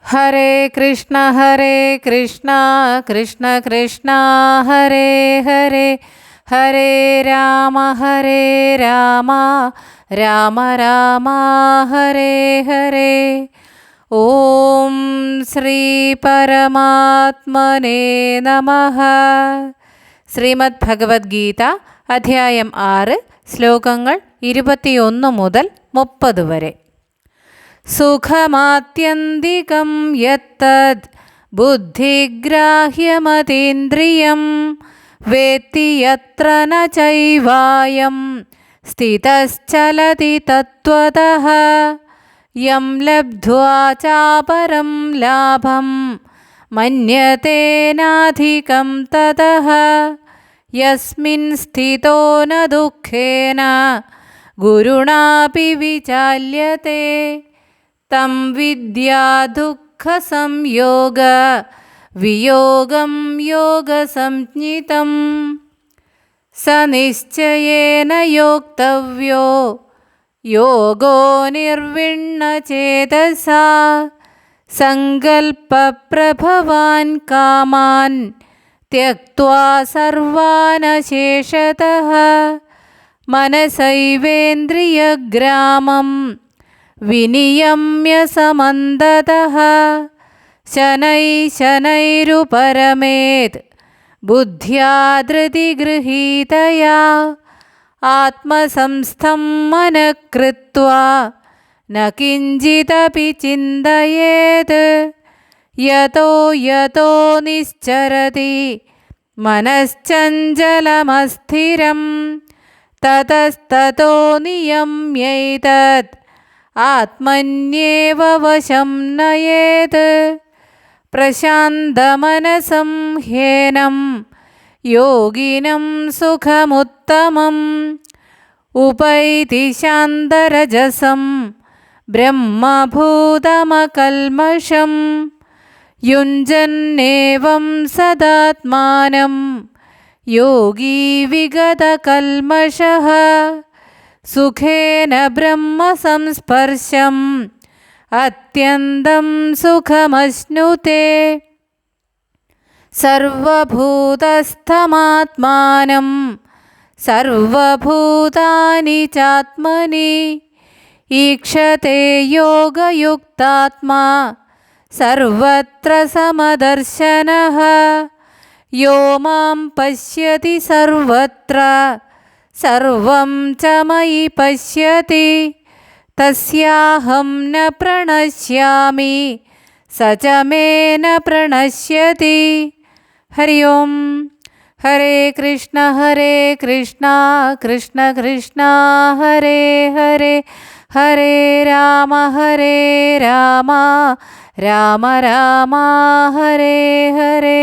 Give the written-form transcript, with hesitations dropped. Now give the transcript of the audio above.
ഹരേ കൃഷ്ണ കൃഷ്ണ കൃഷ്ണ ഹരേ ഹരേ, ഹരേ രാമ രാമ രാമ ഹരേ ഹരേ. ഓം ശ്രീ പരമാത്മനേ നമഃ. ശ്രീമദ് ഭഗവത്ഗീത അധ്യായം 6 ശ്ലോകങ്ങൾ 21 മുതൽ 30 വരെ. സുഖമാത്യന്തികം യത്തദ് ബുദ്ധിഗ്രാഹ്യമതീന്ദ്രിയം വേത്തി യത്ര ന ചൈവായം സ്ഥിതശ്ചലതി തത്വതഃ യം ലബ്ധ്വാ ചാപരം ലാഭം മന്യത്തെ നാധികം തതഃ യസ്മിൻ സ്ഥിതോ ന ദുഃഖേന ഗുരുണാപി വിചാല്യത്തെ തം വിദ്യാ ദുഃഖസംയോഗ വിയോഗം യോഗസംജ്ഞിതം. സ നിശ്ചയേന യോക്തവ്യോ യോഗോ നിർവിണ്ണചേതസാ സങ്കൽപ്പപ്രഭവാൻ കാമാൻ ത്യക്ത്വാ സർവാനശേഷതഃ മനസൈവേന്ദ്രിയഗ്രാമം വിനിയമ്യ സമന്തതഃ ശനൈരുപരമേത് ബുദ്ധ്യാ ധൃതിഗൃഹീതയാ ആത്മസംസ്ഥം മനഃ കൃത്വാ ന കിഞ്ചിദപി ചിന്തയേത് യതോ യതോ നിശ്ചരതി മനശ്ചഞ്ചലമസ്ഥിരം തതസ്തതോ നിയമ്യൈതത് ആത്മന്യേവ വശം നയേത്. പ്രശാന്തമനസം ഹ്യേനം യോഗിനം സുഖമുത്തമം ഉപൈതി ശാന്തരജസം ബ്രഹ്മഭൂതമകൽമഷം യുഞ്ജന്നേവം സദാത്മാനം യോഗീ വിഗതകൽമഷഃ സുഖേന ബ്രഹ്മസംസ്പർശം അത്യന്തം സുഖമശ്നുതേ. സർവഭൂതസ്ഥമാത്മാനം സർവഭൂതാനി ചാത്മനി ഈക്ഷത്തെ യോഗയുക്താത്മാ സർവത്ര സമദർശനഃ യോ മാം പശ്യതി സർവത്ര സർവം ച മയി പശ്യതി തസ്യാഹം ന പ്രണശ്യാമി സ ച മേ ന പ്രണശ്യതി. ഹരി ഓം. ഹരേ കൃഷ്ണ കൃഷ്ണ കൃഷ്ണ ഹരേ ഹരേ, ഹരേ രാമ രാമ രാമ ഹരേ ഹരേ.